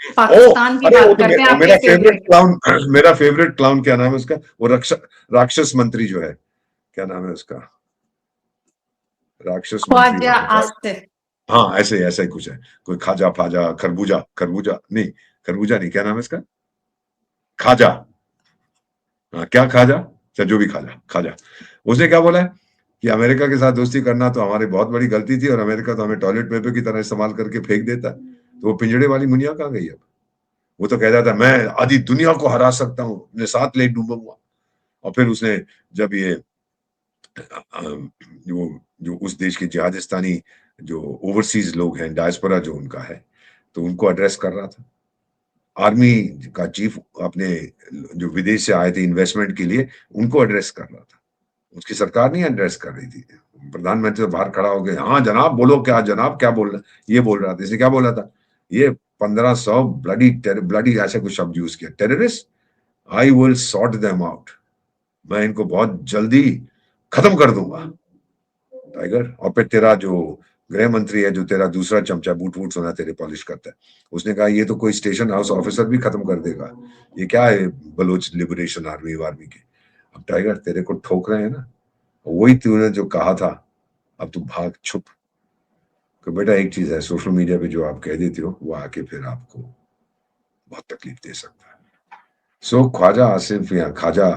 ओ, पाकिस्तान की अरे वो बात तो करते हैं, आपके मेरा फेवरेट फेवरेट। क्लाउन मेरा फेवरेट क्लाउन क्या नाम है उसका, वो राक्षस मंत्री जो है, क्या नाम है उसका, राक्षस मंत्री ख्वाजा रहा था। आसिफ। हाँ, ऐसे ऐसा ही कुछ है, कोई खाजा फाजा खरबूजा, खरबूजा नहीं, खरबूजा नहीं, क्या नाम है इसका, खाजा। हाँ, क्या खाजा, अच्छा जो भी खाजा, खाजा। उसने क्या बोला है कि अमेरिका के साथ दोस्ती करना तो हमारी बहुत बड़ी गलती थी, और अमेरिका तो हमें टॉयलेट पेपर की तरह इस्तेमाल करके फेंक देता है। तो वो पिंजड़े वाली मुनिया कहाँ गई अब? वो तो कह रहा था मैं आधी दुनिया को हरा सकता हूँ, अपने साथ ले डूबूंगा। और फिर उसने जब ये जो जो उस देश के जिहादिस्तानी जो ओवरसीज लोग हैं, डायस्पोरा जो उनका है, तो उनको एड्रेस कर रहा था। आर्मी का चीफ अपने जो विदेश से आए थे इन्वेस्टमेंट के लिए, उनको एड्रेस कर रहा था। उसकी सरकार नहीं एड्रेस कर रही थी। प्रधानमंत्री तो बाहर खड़ा हो गया, हाँ जनाब बोलो, क्या जनाब क्या बोल रहा, ये बोल रहा था। इसने क्या बोला था, ये 1500 ब्लडी ब्लडी ऐसे कुछ शब्द यूज किया, terrorist, I will sort them out, मैं इनको बहुत जल्दी खत्म कर दूंगा टाइगर। और फिर तेरा जो गृह मंत्री है, जो तेरा दूसरा चमचा, बूट वूट सोना तेरे पॉलिश करता है, उसने कहा ये तो कोई स्टेशन हाउस ऑफिसर भी खत्म कर देगा, ये क्या है बलोच लिबरेशन आर्मी वार्मी के। अब टाइगर तेरे को ठोक रहे हैं ना, वही तूने जो कहा था, अब तू भाग छुप। तो बेटा एक चीज है, सोशल मीडिया पे जो आप कह देते हो वो आके फिर आपको बहुत तकलीफ दे सकता है। सो ख्वाजा आसिफ या खाजा,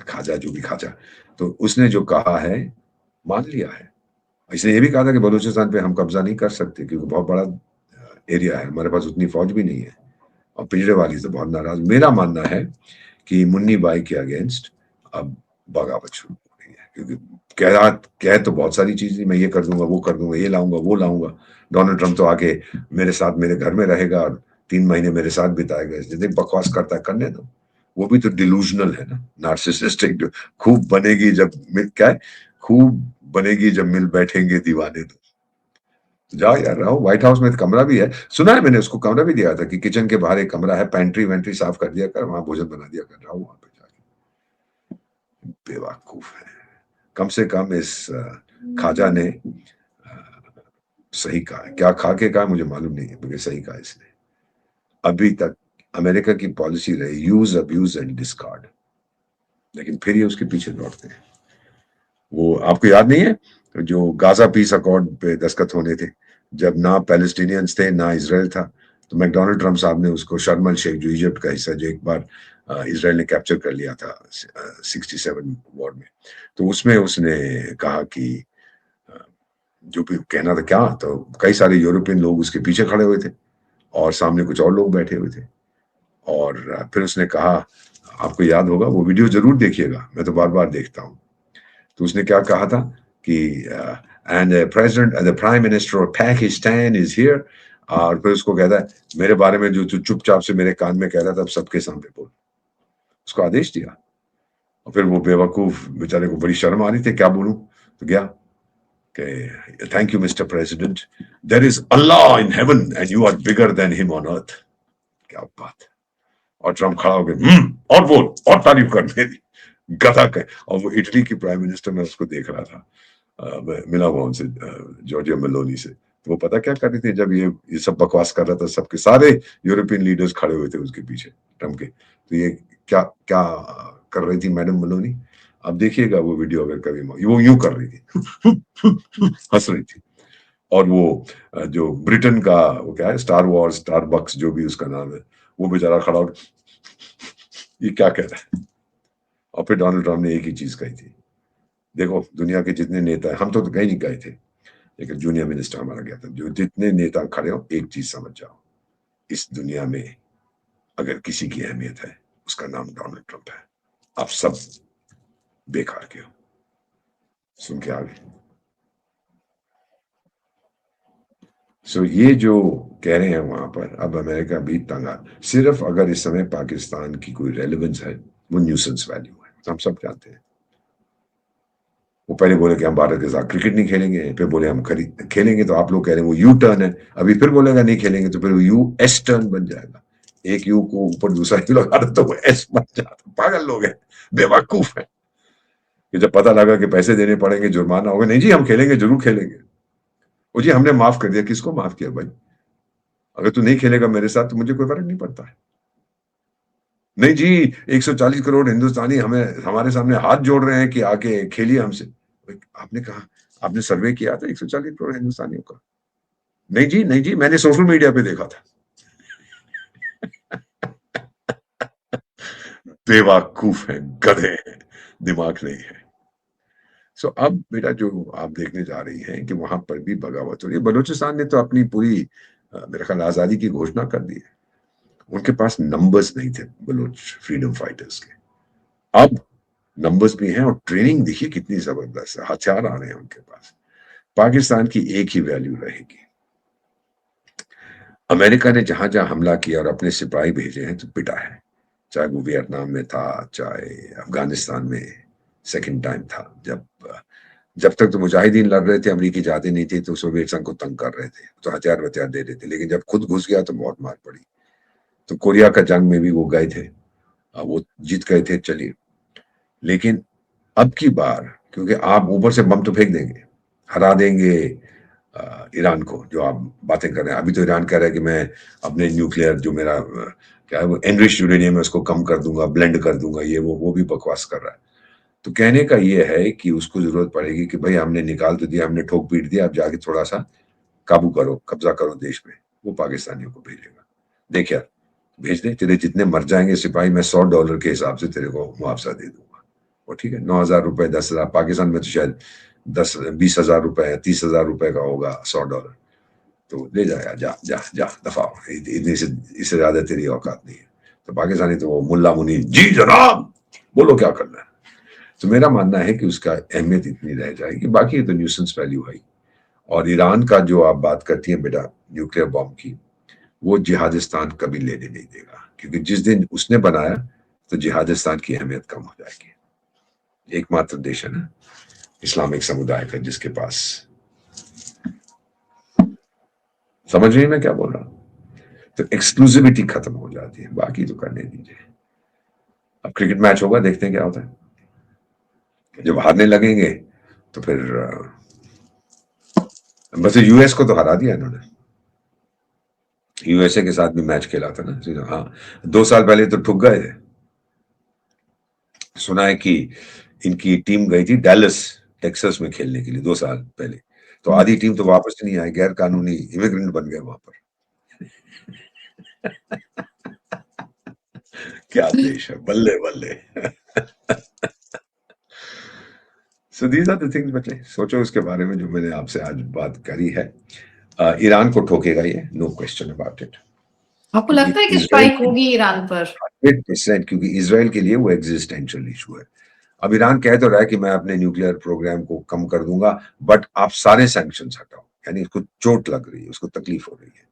खाजा जो भी खाजा, तो उसने जो कहा है मान लिया है। इसने ये भी कहा था कि बलूचिस्तान पे हम कब्जा नहीं कर सकते क्योंकि बहुत बड़ा एरिया है, हमारे पास उतनी फौज भी नहीं है। और पिंजरे वाली से बहुत नाराज। मेरा मानना है कि मुन्नी बाई के अगेंस्ट अब बगावत शुरू हो रही है, क्योंकि कह तो बहुत सारी चीज थी, मैं ये कर दूंगा, वो कर दूंगा, ये लाऊंगा, वो लाऊंगा। डोनाल्ड ट्रंप तो आके मेरे साथ मेरे घर में रहेगा और 3 महीने मेरे साथ बिताएगा, जितनी बकवास करता है करने दो। वो भी तो डिलूजनल है ना, नार्सिसिस्टिक। जो खूब बनेगी जब मिल, क्या है, खूब बनेगी जब मिल बैठेंगे दीवाने। तो जाओ यार, रहो। व्हाइट हाउस में तो कमरा भी है, सुना है मैंने, उसको कमरा भी दिया था कि किचन के बाहर एक कमरा है, पैंट्री वैंट्री साफ कर दिया कर, वहां भोजन बना दिया कर, रहो वहां पे जाके। बेवकूफ है। कम से कम इस खाजा ने सही कहा है। क्या खा के कहा मुझे मालूम नहीं है, मगर सही कहा इसने। अभी तक अमेरिका की पॉलिसी रही यूज, अब्यूज एंड डिस्कार्ड, लेकिन फिर ये उसके पीछे दौड़ते हैं। वो आपको याद नहीं है जो गाजा पीस अकॉर्ड पे दस्तखत होने थे, जब ना पैलेस्टीनियंस थे ना इसराइल था, तो मैकडोनाल्ड ट्रम्प साहब ने उसको, शर्म अल शेख जो इजिप्ट का हिस्सा, जो एक बार इसराइल ने कैप्चर कर लिया था 67 वॉर में, तो उसमें उसने कहा कि अ, जो भी कहना था क्या, तो कई सारे यूरोपियन लोग उसके पीछे खड़े हुए थे और सामने कुछ और लोग बैठे हुए थे। और फिर उसने कहा, आपको याद होगा, वो वीडियो जरूर देखिएगा, मैं तो बार बार देखता हूँ। तो उसने क्या कहा था कि and president the prime minister of Pakistan is here. और फिर उसको कहता है मेरे बारे में जो चुपचाप से मेरे कान में कह रहा था, अब सबके सामने बोल। उसको आदेश दिया। और फिर वो बेवकूफ बेचारे को बड़ी शर्म आ रही थी, क्या बोलूं, तो गया कि thank you mister president, there is Allah in heaven and you are bigger than him on earth. क्या बात है। और ट्रम्प खड़ा हो गया, और बोल, और तारीफ कर मेरी, गधा कह। और वो इटली की प्राइम मिनिस्टर, मैं उसको देख रहा था, मैं मिला हुआ उनसे, जॉर्जिया मेलोनी से। तो वो पता क्या कर रही थी, जब ये सब बकवास कर रहा था, सबके सारे यूरोपियन लीडर्स खड़े हुए थे उसके पीछे ट्रम्प के, तो ये क्या क्या कर रही थी मैडम मेलोनी। अब देखिएगा वो वीडियो, अगर कभी वो यूं कर रही थी हंस रही थी। और वो जो ब्रिटेन का वो क्या है, स्टार वॉर्स, स्टार बक्स जो भी उसका नाम है, वो बेचारा खड़ा हो, ये क्या कह रहा है। और फिर डोनाल्ड ट्रम्प ने एक ही चीज कही थी, देखो दुनिया के जितने नेता हैं, हम तो कहीं नहीं गए थे, लेकिन जूनियर मिनिस्टर हमारा गया था, जो जितने नेता खड़े हो, एक चीज समझ जाओ, इस दुनिया में अगर किसी की अहमियत है, उसका नाम डोनाल्ड ट्रंप है। आप सब बेकार के हो। सुन के आगे। सो ये जो कह रहे हैं वहां पर, अब अमेरिका भी तंगा, सिर्फ अगर इस समय पाकिस्तान की कोई रेलेवेंस है, वो न्यूसेंस वैल्यू है, हम सब जानते हैं। वो पहले बोले कि हम भारत के साथ क्रिकेट नहीं खेलेंगे, फिर बोले हम खरीद खेलेंगे, तो आप लोग कह रहे हैं वो यू टर्न है। अभी फिर बोलेगा नहीं खेलेंगे, तो फिर वो यू एस टर्न बन जाएगा। एक यू को ऊपर दूसरा यू लगा दो तो वो एस बन जाता। पागल लोग हैं, बेवकूफ है। कि जब पता लगा कि पैसे देने पड़ेंगे, जुर्माना होगा, नहीं जी हम खेलेंगे, जरूर खेलेंगे। वो जी हमने माफ कर दिया, किसको माफ किया भाई? अगर तू नहीं खेलेगा मेरे साथ तो मुझे कोई फर्क नहीं पड़ता है। नहीं जी, 140 करोड़ हिंदुस्तानी हमें हमारे सामने हाथ जोड़ रहे हैं कि आके खेलिए हमसे। आपने कहा, आपने सर्वे किया था 140 करोड़ हिंदुस्तानियों का? नहीं जी, नहीं जी, मैंने सोशल मीडिया पे देखा था। बेवकूफ है, गधे हैं, दिमाग नहीं है। सो अब बेटा जो आप देखने जा रही हैं कि वहां पर भी बगावत हो रही है। बलूचिस्तान ने तो अपनी पूरी मेरे ख्याल आजादी की घोषणा कर दी है। उनके पास नंबर्स नहीं थे बलूच फ्रीडम फाइटर्स के। अब नंबर्स भी हैं और ट्रेनिंग देखिए कितनी जबरदस्त है, हथियार आ रहे हैं उनके पास। पाकिस्तान की एक ही वैल्यू रहेगी, अमेरिका ने जहां जहां हमला किया और अपने सिपाही भेजे हैं तो पिटा है, चाहे वो वियतनाम में था, चाहे अफगानिस्तान में सेकंड टाइम था, जब तक तो मुजाहिदीन लड़ रहे थे, अमरीकी जाते नहीं थे, तो सोवियत संघ को तंग कर रहे थे, तो हथियार वथियार दे रहे थे, लेकिन जब खुद घुस गया तो बहुत मार पड़ी। तो कोरिया का जंग में भी वो गए थे, वो जीत गए थे, चलिए। लेकिन अब की बार, क्योंकि आप ऊपर से बम तो फेंक देंगे, हरा देंगे ईरान को, जो आप बातें कर रहे हैं। अभी तो ईरान कह रहा है कि मैं अपने न्यूक्लियर जो मेरा क्या है वो एनरिच्ड यूरेनियम है उसको कम कर दूंगा, ब्लेंड कर दूंगा, ये वो भी बकवास कर रहा है। तो कहने का ये है कि उसको जरूरत पड़ेगी कि भाई हमने निकाल तो दिया, हमने ठोक पीट दिया, अब जाके थोड़ा सा काबू करो, कब्जा करो देश में। वो पाकिस्तानियों को भेजेगा, देख यार, भेज दे, तेरे जितने मर जाएंगे सिपाही मैं $100 के हिसाब से तेरे को मुआवजा दे दूंगा। वो ठीक है, 9,000 रुपए, 10,000, पाकिस्तान में तो शायद 10-20 हजार रुपए, 30,000 रुपए का होगा $100। तो ले जाया, जा जा जा दफा हो, इतनी से इससे ज्यादा तेरी औकात नहीं है। तो पाकिस्तानी तो वो मुल्ला मुनी, जी जनाब, बोलो क्या करना है। तो मेरा मानना है कि उसका अहमियत इतनी रह जाएगी, बाकी तो न्यूसेंस वैल्यू है। और ईरान का जो आप बात करती हैं बेटा न्यूक्लियर बॉम्ब की, वो जिहादिस्तान कभी लेने नहीं देगा, क्योंकि जिस दिन उसने बनाया तो जिहादिस्तान की अहमियत कम हो जाएगी। एकमात्र देश है ना इस्लामिक समुदाय का जिसके पास, समझ रही मैं क्या बोल रहा हूं? तो एक्सक्लूसिविटी खत्म हो जाती है, बाकी तो करने दीजिए। अब क्रिकेट मैच होगा, देखते हैं क्या होता है। जब हारने लगेंगे तो फिर बस यूएस को तो हरा दिया इन्होंने, यूएसए के साथ भी मैच खेला था ना। हाँ, 2 साल पहले तो ठुक गए थे। सुना है कि इनकी टीम गई थी डैलस टेक्सास में खेलने के लिए 2 साल पहले, तो आधी टीम तो वापस नहीं आई, गैर कानूनी इमिग्रेंट बन गए वहां पर। क्या देश है, बल्ले बल्ले। So these are the things बच्चे, सोचो उसके बारे में जो मैंने आपसे आज बात करी है। ईरान को ठोकेगा ये, नो क्वेश्चन अबाउट इट। आपको लगता है कि इसराइल स्ट्राइक होगी ईरान पर? 100%, क्योंकि इसराइल के लिए वो एग्जिस्टेंशियल इशू है। अब ईरान कह तो रहा है कि मैं अपने न्यूक्लियर प्रोग्राम को कम कर दूंगा, बट आप सारे सैंक्शन हटाओ, यानी उसको चोट लग रही है, उसको तकलीफ हो रही है,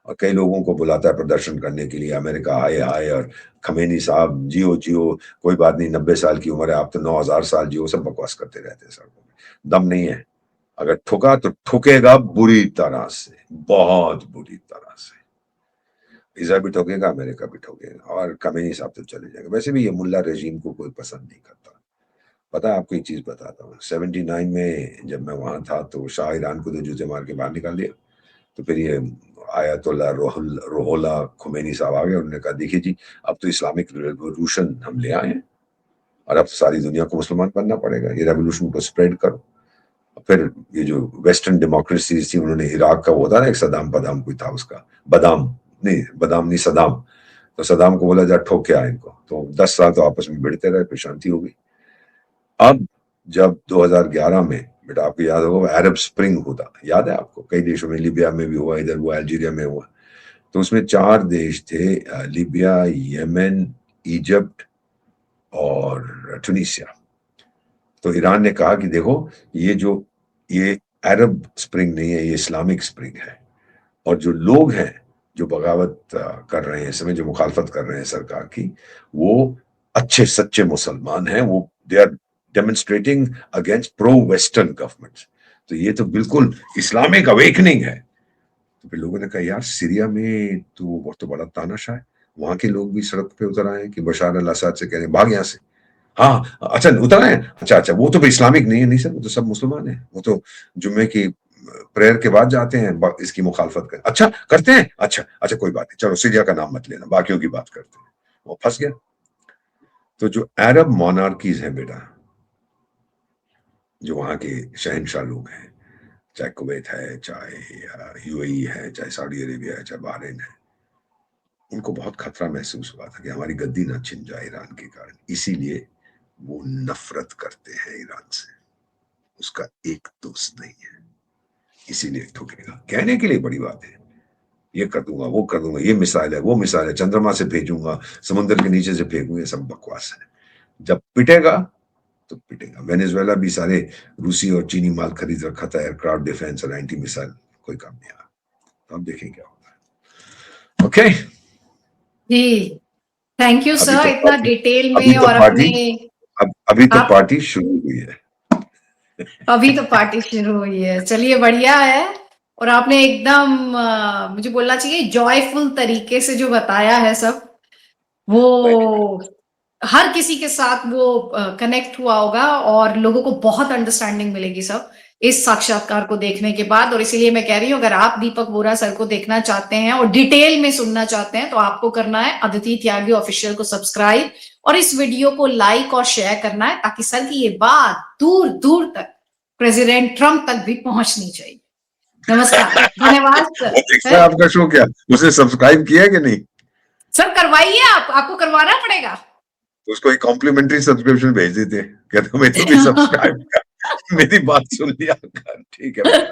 और कई लोगों को बुलाता है प्रदर्शन करने के लिए, अमेरिका आए आए, और खमेनी साहब जियो जियो, कोई बात नहीं, 90 साल की उम्र है, आप तो 9,000 साल जियो, सब बकवास करते रहते हैं सड़कों में, दम नहीं है। अगर ठुका तो ठुकेगा बुरी तरह से, बहुत बुरी तरह से। इसराइल भी ठोकेगा, अमेरिका भी ठोकेगा, और खमेनी साहब तो चले जाएगा। वैसे भी ये मुल्ला रेजीम को कोई पसंद नहीं करता। पता है आपको एक चीज बताता हूँ, 79 में जब मैं वहां था तो शाह ईरान को तो जूते मार के बाहर निकाल दिया। तो फिर ये आयतुल्ला रोहोला खुमैनी साहब आ गए, उन्होंने कहा देखिए जी, अब तो इस्लामिक रेवोल्यूशन हम ले आए हैं, और अब तो सारी दुनिया को मुसलमान बनना पड़ेगा, ये रेवोल्यूशन को स्प्रेड करो। फिर ये जो वेस्टर्न डेमोक्रेसीज थी, उन्होंने इराक का वो था ना, एक सदाम बदाम कोई था उसका, बदाम नहीं सदाम, तो सदाम को बोला जा ठोक के आए इनको, तो 10 साल तो आपस में भिड़ते रहे, फिर शांति हो गई। अब जब 2011 में, बेटा आपको याद होगा अरब स्प्रिंग होता, याद है आपको, कई देशों में, लीबिया में भी हुआ, इधर हुआ, अल्जीरिया में हुआ, तो उसमें 4 देश थे, लीबिया, यमन, इजिप्ट और टूनिसिया। तो ईरान ने कहा कि देखो, ये अरब स्प्रिंग नहीं है, ये इस्लामिक स्प्रिंग है, और जो लोग हैं जो बगावत कर रहे हैं इस समय, जो मुखालफत कर रहे हैं सरकार की, वो अच्छे सच्चे मुसलमान हैं, वो they are demonstrating against pro western government. तो ये तो बिल्कुल इस्लामिक अवेकनिंग है। तो फिर लोगों ने कहा यार सीरिया में तो बहुत तो बड़ा तानाशाह है, वहां के लोग भी सड़क पे उतर आए हैं कि बशार अल असद से कह रहे हैं भाग यहाँ से। हाँ अच्छा उतर आए, अच्छा अच्छा, वो तो इस्लामिक नहीं है, नहीं सर, वो तो सब मुसलमान है, वो तो जुम्मे की प्रेयर के बाद जाते हैं, इसकी मुखालफत कर, अच्छा करते हैं, अच्छा अच्छा कोई बात नहीं, चलो सीरिया का नाम मत लेना, बाकियों की बात करते हैं। वो फंस गया। तो जो अरब मोनार्कीज है बेटा, जो वहां के शहनशाह लोग हैं, चाहे कुवैत है, चाहे यूएई है, चाहे सऊदी अरेबिया है, चाहे बहरीन है, उनको बहुत खतरा महसूस हुआ था कि हमारी गद्दी ना छिन जाए ईरान के कारण, इसीलिए वो नफरत करते हैं ईरान से। उसका एक दोस्त नहीं है, इसीलिए ठुकेगा। कहने के लिए बड़ी बात है, ये कर दूंगा, वो कर दूंगा, ये मिसाइल है, वो मिसाइल है, चंद्रमा से भेजूंगा, समुद्र के नीचे से फेंकूंगा, ये सब बकवास है। जब पिटेगा तो पिटेगा। वेनेजुएला भी सारे रूसी और चीनी माल खरीद रखा था, एयरक्राफ्ट डिफेंस और एंटी मिसाइल, कोई काम नहीं आया। तो अब देखें क्या होता है। ओके, जी, थैंक यू अभी सर, तो इतना पार्टी, डिटेल अभी में। तो और पार्टी, अपने अभी तो आप पार्टी शुरू हुई है। अभी तो पार्टी शुरू हुई है, चलिए बढ़िया है। और आपने एकदम मुझे बोलना चाहिए जॉयफुल तरीके से जो बताया है सब, वो हर किसी के साथ वो कनेक्ट हुआ होगा और लोगों को बहुत अंडरस्टैंडिंग मिलेगी सब इस साक्षात्कार को देखने के बाद। और इसीलिए मैं कह रही हूँ, अगर आप दीपक वोरा सर को देखना चाहते हैं और डिटेल में सुनना चाहते हैं तो आपको करना है अदिति त्यागी ऑफिशियल को सब्सक्राइब और इस वीडियो को लाइक और शेयर करना है, ताकि सर की ये बात दूर दूर तक प्रेसिडेंट ट्रंप तक भी पहुंचनी चाहिए। नमस्कार, धन्यवाद वो देखता है सर। आपका शो क्या, उसने सब्सक्राइब किया कि नहीं? सर करवाइए, आपको करवाना पड़ेगा। तो उसको एक कॉम्प्लीमेंट्री सब्सक्रिप्शन भेज देते, कहते मेरे को भी सब्सक्राइब कर, मेरी बात सुन लिया कर, ठीक है बेटा।